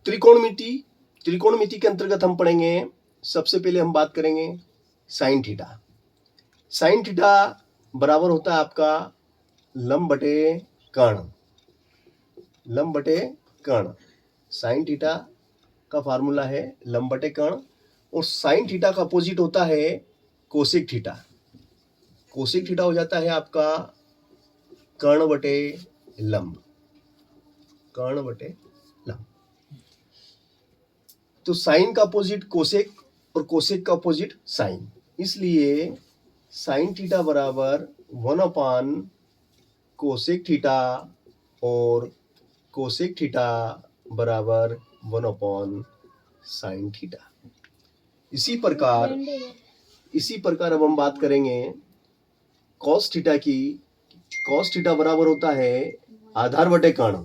त्रिकोणमिति, त्रिकोणमिति के अंतर्गत हम पढ़ेंगे, सबसे पहले हम बात करेंगे साइन थीटा। साइन थीटा बराबर होता है आपका लंब बटे कर्ण, लंब बटे कर्ण। साइन थीटा का फार्मूला है लंब बटे कर्ण, और साइन थीटा का अपोजिट होता है कोसेक थीटा। कोसेक थीटा हो जाता है आपका कर्ण बटे लंब, कर्ण बटे लंब। तो साइन का अपोजिट कोसेक और कोसेक का अपोजिट साइन, इसलिए साइन थीटा बराबर 1 कोसेक थीटा और कोसेक थीटा बराबर 1 साइन थीटा। इसी प्रकार अब हम बात करेंगे कॉस थीटा की। कॉस थीटा बराबर होता है आधार बटे कर्ण।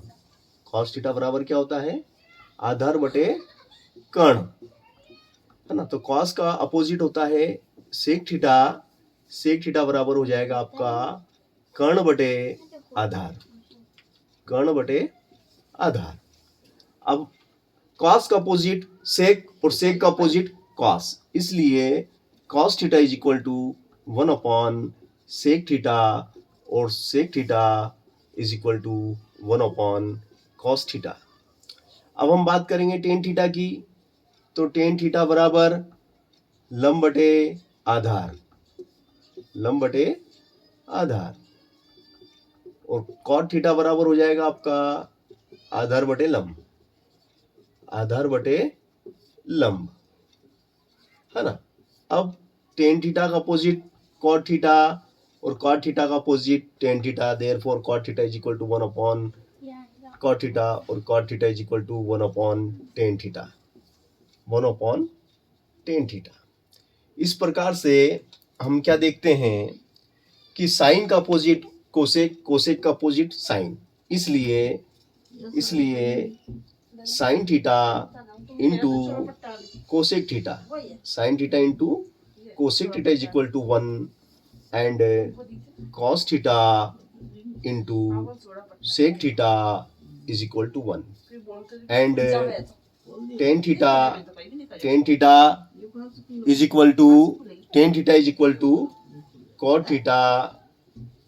कॉस थीटा बराबर क्या होता है? आधार बटे कर्ण, है ना। तो कॉस का अपोजिट होता है सेक थीटा। सेक थीटा बराबर हो जाएगा आपका कर्ण बटे आधार, कर्ण बटे आधार। अब कॉस का अपोजिट सेक और सेक का अपोजिट कॉस, इसलिए cos theta is equal to 1 sec theta और sec theta is equal to 1 cos theta. अब हम बात करेंगे टेन थीटा की। तो टेन थीटा बराबर लंब बटे आधार, लंब बटे आधार, और कॉट थीटा बराबर हो जाएगा आपका आधार बटे लंब, आधार बटे लंब, है ना। अब टेन थीटा का अपोजिट कॉट थीटा और कॉट थीटा का opposite tan theta, therefore cot theta is equal to 1 cot theta और cot theta is equal to 1 tan theta, 1 tan theta. इस प्रकार से हम क्या देखते हैं कि साइन का अपोजिट कोसेक, कोसेक का अपोजिट साइन, इसलिए sine theta into cosec theta, sine theta into cosec theta is equal to 1 and cos theta into sec theta is equal to 1 and tan theta is equal to cot theta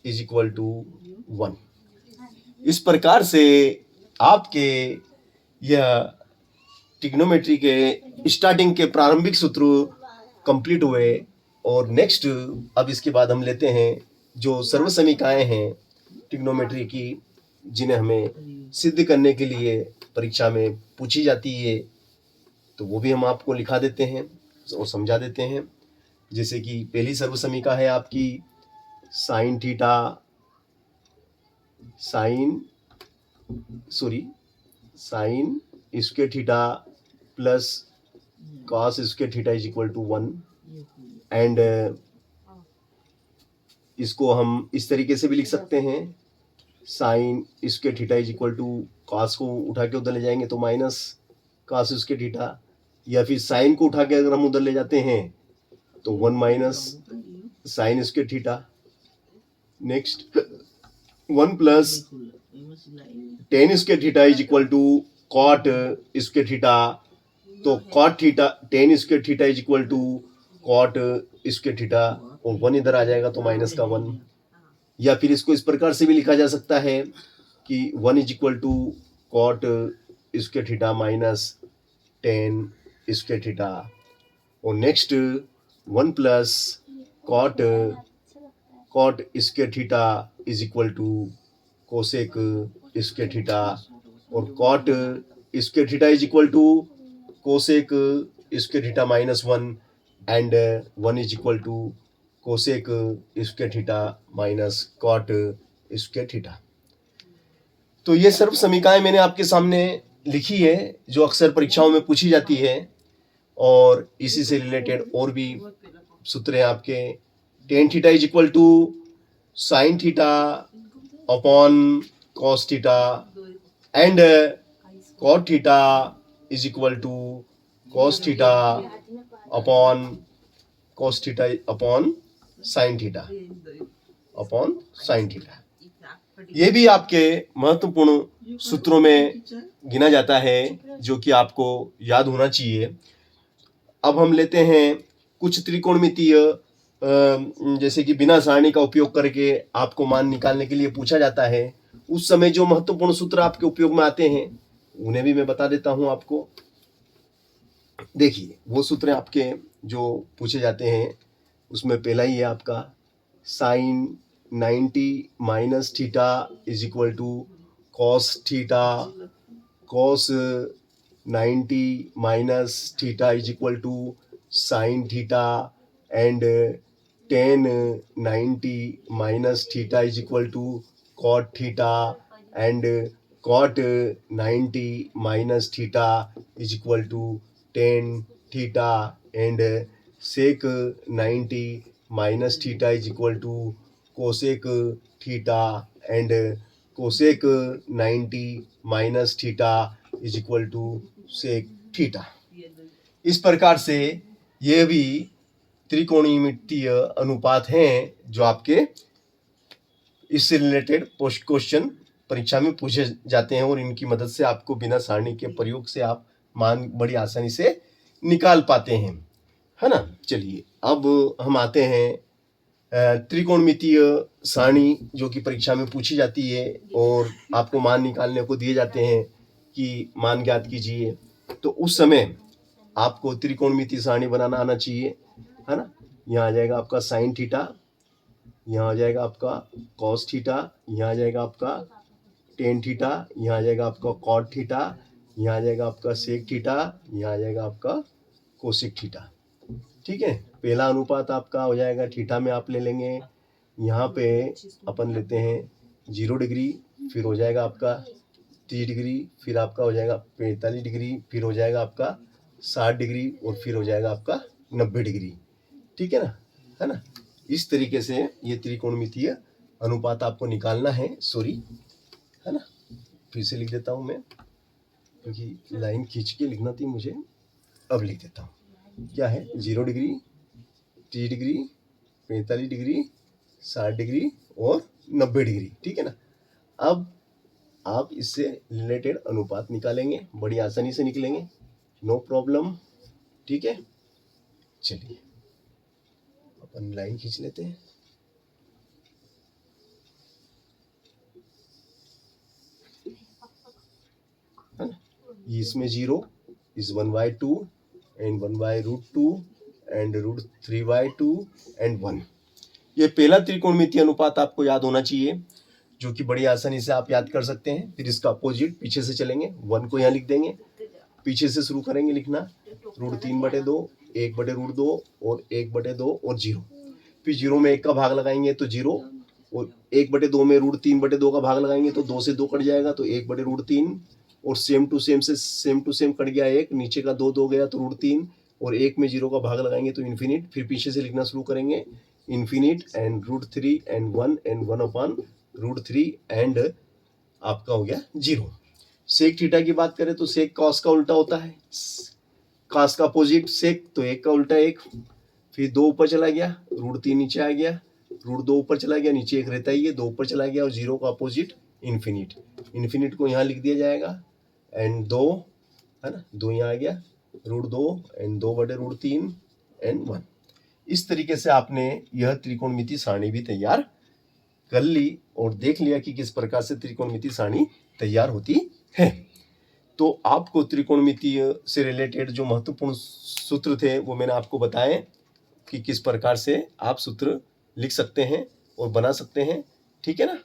is equal to 1। इस प्रकार से आपके यह trigonometry के starting के प्रारंभिक सूत्र complete हुए। और नेक्स्ट अब इसके बाद हम लेते हैं जो सर्वसमीकाएं हैं ट्रिग्नोमेट्री की, जिन्हें हमें सिद्ध करने के लिए परीक्षा में पूछी जाती है, तो वो भी हम आपको लिखा देते हैं और समझा देते हैं। जैसे कि पहली सर्वसमीका है आपकी sine theta, sine square theta plus cos square theta is equal to 1 and इसको हम इस तरीके से भी लिख सकते हैं, sine square theta is equal to cos को उठा के उधर ले जाएंगे तो माइनस कॉस स्क्वायर थीटा, या फिर साइन को उठा के अगर हम उधर ले जाते हैं तो 1 minus sine square theta. Next 1 plus tan square theta is equal to cot square theta, तो cot theta tan square theta is equal to cot square theta, और 1 इधर आ जाएगा तो माइनस का 1। या फिर इसको इस प्रकार से भी लिखा जा सकता है कि 1 is equal to cot square theta minus tan square theta, और next 1 plus cot square theta is equal to cosec square theta, और cot square theta is equal to cosec square theta minus 1 and 1 is equal to cosec square theta minus cot square theta. तो ये सर्व समीकाएं मैंने आपके सामने लिखी है जो अक्सर परीक्षाओं में पूछी जाती है, और इसी से रिलेटेड और भी सूत्र हैं आपके। Tan theta is equal to sine theta upon cos theta and cot theta is equal to cos theta upon cos theta upon sine theta, upon sine theta. ये भी आपके महत्वपूर्ण सूत्रों में गिना जाता है जो कि आपको याद होना चाहिए। अब हम लेते हैं कुछ त्रिकोणमितीय जैसे कि बिना सारणी का उपयोग करके आपको मान निकालने के लिए पूछा जाता है। उस समय जो महत्वपूर्ण सूत्र आपके उपयोग में आते हैं उन्हें भी मैं बता देता हूं आपको। देखिए वो सूत्र आपके जो पूछे जाते हैं उसमें पहला ही है आपका sine 90 minus theta is equal to cos theta, cos 90 minus theta is equal to sine theta, and tan 90 minus theta is equal to cot theta, and cot 90 minus theta is equal to tan theta, and sec 90 minus theta is equal to cosec theta, and cosec 90 minus theta is equal to sec theta. इस प्रकार से ये भी त्रिकोणमितीय अनुपात हैं जो आपके इससे रिलेटेड पोस्ट क्वेश्चन परीक्षा में पूछे जाते हैं और इनकी मदद से आपको बिना सारणी के प्रयोग से आप मान बड़ी आसानी से निकाल पाते हैं, है ना। चलिए अब हम आते हैं त्रिकोणमितीय सारणी जो कि परीक्षा में पूछी जाती है और आपको मान निकालने को दिए जाते हैं कि मान ज्ञात कीजिए। तो उस समय आपको त्रिकोणमितीय सारणी बनाना आना चाहिए, है ना। यहाँ आ जाएगा आपका साइन थीटा, यहाँ आ जाएगा आपका कॉस थीटा, यहाँ आ जाएगा आपका टेन थीटा, यहाँ आ जाएगा आपका कॉट थीटा, यहाँ आ जाएगा आपका सेक थीटा, यहाँ आ जाएगा आपका कोसेक थीटा। ठीक है, पहला अनुपात आपका हो जाएगा थीटा में आप ले लेंगे, यहाँ पे अपन लेते हैं 0 डिग्री, फिर हो जाएगा आपका 30 डिग्री, फिर आपका हो जाएगा 45 डिग्री, फिर हो जाएगा आपका 60 डिग्री और फिर हो जाएगा आपका 90 डिग्री। ठीक है ना, है ना। इस तरीके से ये त्रिकोणमितीय अनुपात आपको निकालना है, सॉरी, है ना। फिर से लिख देता हूँ मैं क्योंकि लाइन खींच के लिखना थी मुझे, अब लिख देता हूँ। क्या है 0 डिग्री, 30 डिग्री, 45 डिग्री, 60 डिग्री और 90 डिग्री। ठीक है ना। अब आप इससे रिलेटेड अनुपात निकालेंगे, बड़ी आसानी से निकलेंगे, नो प्रॉब्लम। ठीक है, चलिए अपन लाइन खींच लेते हैं। है ना, इसमें 0 इज 1/2 एंड 1/√2 एंड √3/2 एंड 1। ये पहला त्रिकोणमितीय अनुपात आपको याद होना चाहिए जो कि बड़ी आसानी से आप याद कर सकते हैं। फिर इसका अपोजिट पीछे से चलेंगे, 1 को यहाँ लिख देंगे, पीछे से शुरू करेंगे लिखना, √3/2, 1/√2 और 1/2 और 0। फिर 0 में 1 का भाग लगाएंगे तो 0, और 1/2 में √3/2 का भाग लगाएंगे तो 2 से 2 कट जाएगा तो 1/√3, और सेम टू सेम कट गया 1, नीचे का 2 गया तो √3, और 1 में 0 का भाग लगाएंगे तो इन्फिनिट। फिर पीछे से लिखना शुरू करेंगे, infinite and √3 and 1 and 1/√3 and आपका हो गया 0। सेक थीटा की बात करें तो सेक कॉस का उल्टा होता है, कॉस का अपोजिट सेक, तो 1 का उल्टा 1, फिर 2 ऊपर चला गया, √3 नीचे आ गया, √2 ऊपर चला गया, नीचे 1 रहता ही है, 2 ऊपर चला गया, और 0 का अपोजिट इन्फिनिट। इन्फिनिट को यहाँ लिख दिया जाएगा एंड 2, है ना, 2 यहाँ आ गया, √2 एंड 2/√3 एंड 1। इस तरीके से आपने यह त्रिकोणमितीय सारणी भी तैयार कर ली और देख लिया कि किस प्रकार से त्रिकोणमितीय सारणी तैयार होती है। तो आपको त्रिकोणमितीय से रिलेटेड जो महत्वपूर्ण सूत्र थे वो मैंने आपको बताए कि किस प्रकार से आप सूत्र लिख सकते हैं और बना सकते हैं। ठीक है ना।